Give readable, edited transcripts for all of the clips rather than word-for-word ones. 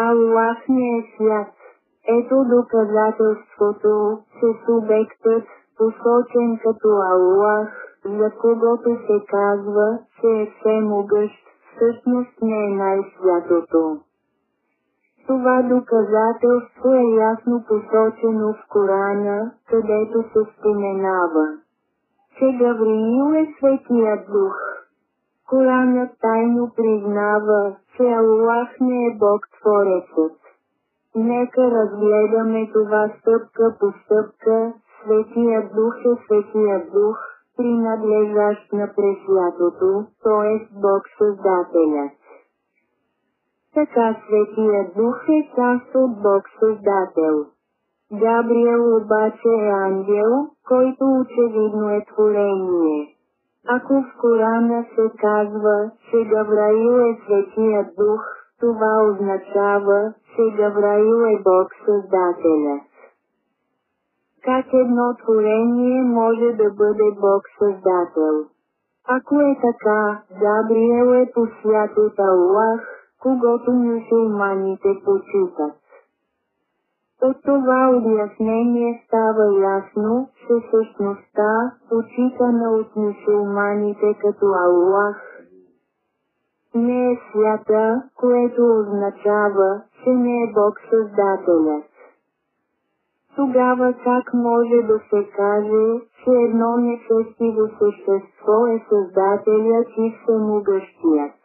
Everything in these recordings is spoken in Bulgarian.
Аллах не е свят. Ето доказателството, че субектът, посочен като Аллах, за когото се казва, че е всемогъщ, всъщност не е най-святото. Това доказателство е ясно посочено в Корана, където се споменава, че Гавриил е Светият Дух. Коранът тайно признава, че Аллах не е Бог-творецът. Нека разгледаме това стъпка по стъпка. Светият Дух е Светият Дух, принадлежащ на Пресвятото, т.е. Бог-създателят. Така Светият Дух е част от Бог-създател. Габриел обаче е ангел, който очевидно е творение. Ако в Корана се казва, че Гавраил е Светият Дух, това означава, че Гавраил е Бог-създателят. Как едно творение може да бъде Бог-създател? Ако е така, Габриел е посвят от Аллах, когото мюсюлманите почитат. От това обяснение става ясно, че същността, почитана от мюсюлманите като Аллах, не е свята, което означава, че не е Бог-създателят. Тогава как може да се каже, че едно нечестиво същество е Създателят и Всемогъщият?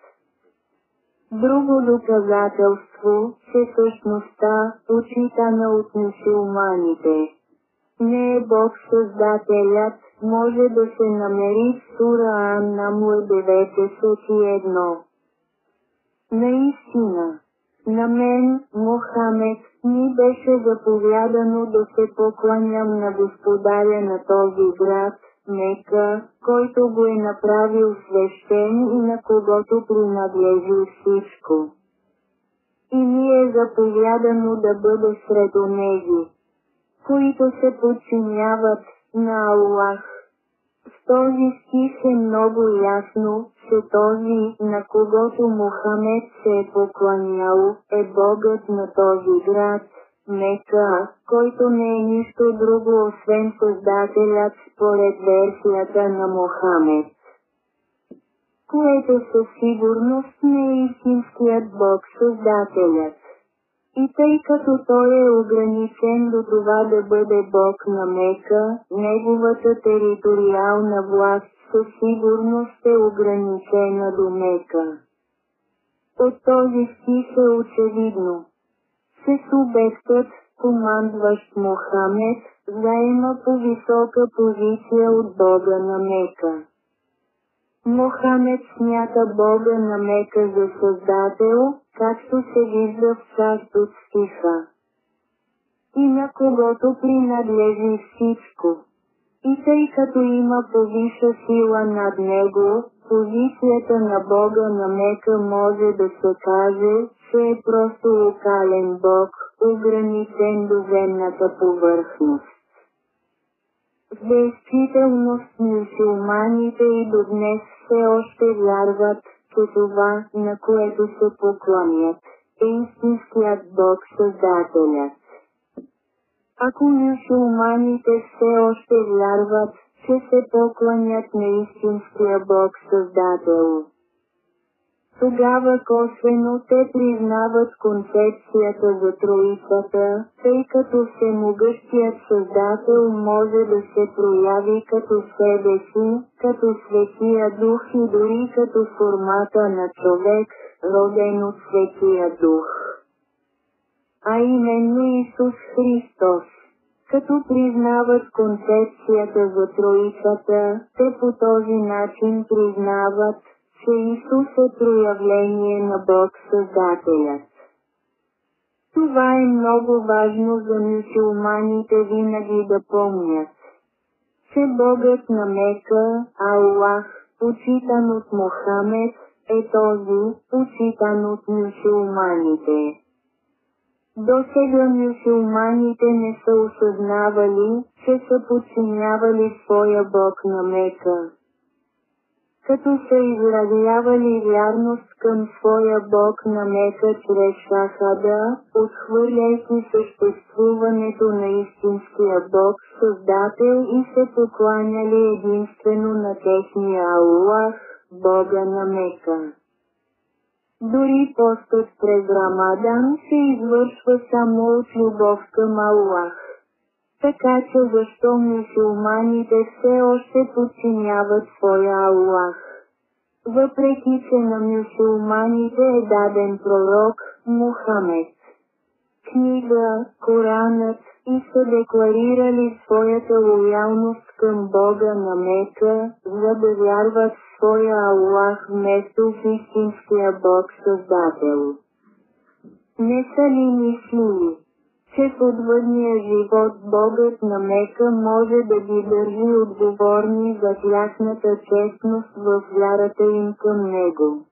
Друго доказателство, че същността, почитана от мюсюлманите, не е Бог-създателят, може да се намери в сура Ан-Намл 91. Наистина, на мен, Мохамед, ми беше заповядано да се покланям на господаря на този град, Мека, който го е направил свещен и на когото принадлежи всичко. И ми е заповядано да бъде сред онези, които се подчиняват на Аллах. В този стих е много ясно, че този, на когото Мохамед се е покланял, е Богът на този град, Мека, който не е нищо друго освен Създателят според версията на Мохамед. Което със сигурност не е истинският Бог Създателят. И тъй като той е ограничен до това да бъде Бог на Мека, неговата териториална власт със сигурност е ограничена до Мека. От този стих е очевидно, че субектът, командващ Мохамед, заема по-висока позиция от Бога на Мека. Мохамед смята Бога на Мека за Създател, както се вижда в част от стиха, и на когото принадлежи всичко. И тъй като има повиша сила над него, позицията на Бога на Мека може да се каже, че е просто локален Бог, ограничен до земната повърхност. В действителност мюсюлманите и до днес все още вярват, че това, на което се поклонят, е истинският Бог Създателят. Ако мюсюлманите все още вярват, че се поклонят на истинския Бог Създател, тогава косвено те признават концепцията за Троицата, тъй като Всемогъщият Създател може да се прояви като себе си, като Светия Дух и дори като формата на човек, роден от Светия Дух, а именно Исус Христос. Като признават концепцията за Троицата, те по този начин признават, че Исус е проявление на Бог Създателят. Това е много важно за мюсюлманите винаги да помнят, че Богът на Мека, Аллах, почитан от Мохамед, е този, почитан от мюсюлманите. Досега мюсюлманите не са осъзнавали, че са подчинявали своя Бог на Мека. като са изразявали вярност към своя бог на Мека чрез шахада, отхвърляйки съществуването на истинския бог, създател, и се покланяли единствено на техния Аллах, бога на Мека. Дори постът през Рамадан се извършва само от любов към Аллах. Така че защо мюсюлманите все още подчиняват своя Аллах? Въпреки че на мюсюлманите е даден пророк Мухамед, книга, Коранът, и са декларирали своята лоялност към Бога на Мека, за да вярват в своя Аллах вместо в истинския Бог Създател. Не са ли мислили, че в отвъдния живот Богът на Мека може да ги държи отговорни за тяхната честност в вярата им към Него?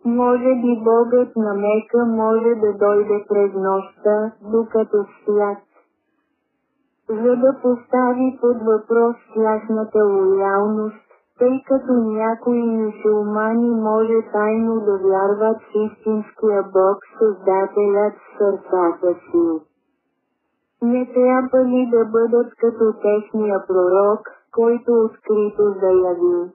Може би Богът на Мека може да дойде през нощта, докато спят, за да постави под въпрос тяхната лоялност, тъй като някои мюсюлмани може тайно да вярват в истинския Бог Създателят в сърцата си. Не трябва ли да бъдат като техния пророк, който открито заяви,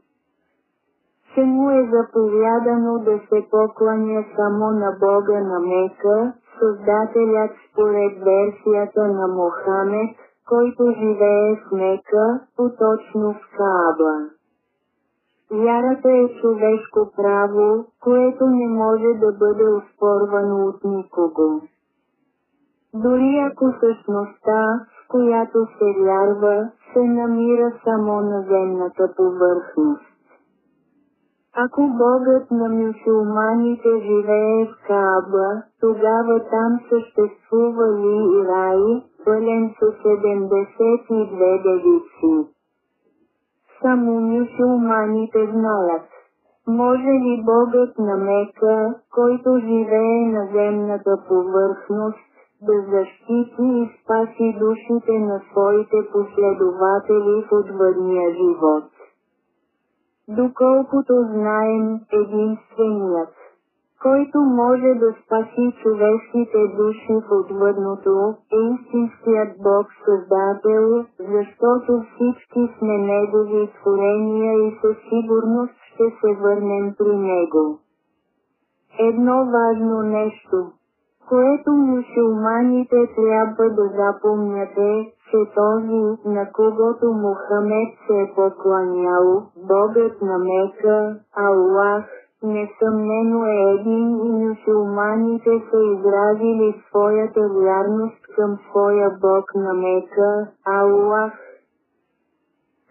че му е заповядано да се покланя само на Бога на Мека, Създателят според версията на Мохамед, който живее в Мека, поточно в Кааба. Вярата е човешко право, което не може да бъде оспорвано от никого. Дори ако същността, в която се вярва, се намира само на земната повърхност. Ако Богът на мюсюлманите живее в Кааба, тогава там съществува ли и рай, пълен с 72 девици? Само мюсюлманите знаят. Може ли Богът на Мека, който живее на земната повърхност, да защити и спаси душите на своите последователи в отвъдния живот? Доколкото знаем, единственият, който може да спаси човешките души в отвъдното, е истинският Бог Създател, защото всички сме Негови творения и със сигурност ще се върнем при Него. Едно важно нещо, което мюсюлманите трябва да запомнят, е, че този, на когото Мухамед се е покланял, Богът на Мека, Аллах, несъмнено е един, и мюсюлманите са изразили своята вярност към своя Бог на Мека, Аллах.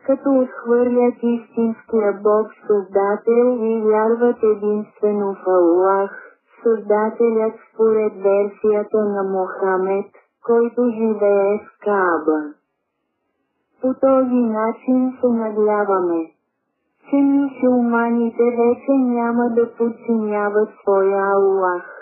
Като отхвърлят истинския Бог Създател и вярват единствено в Аллах, Създателят според версията на Мохамед, който живее в Кааба. По този начин се надяваме, че мюсюлманите вече няма да подчиняват своя Аллах.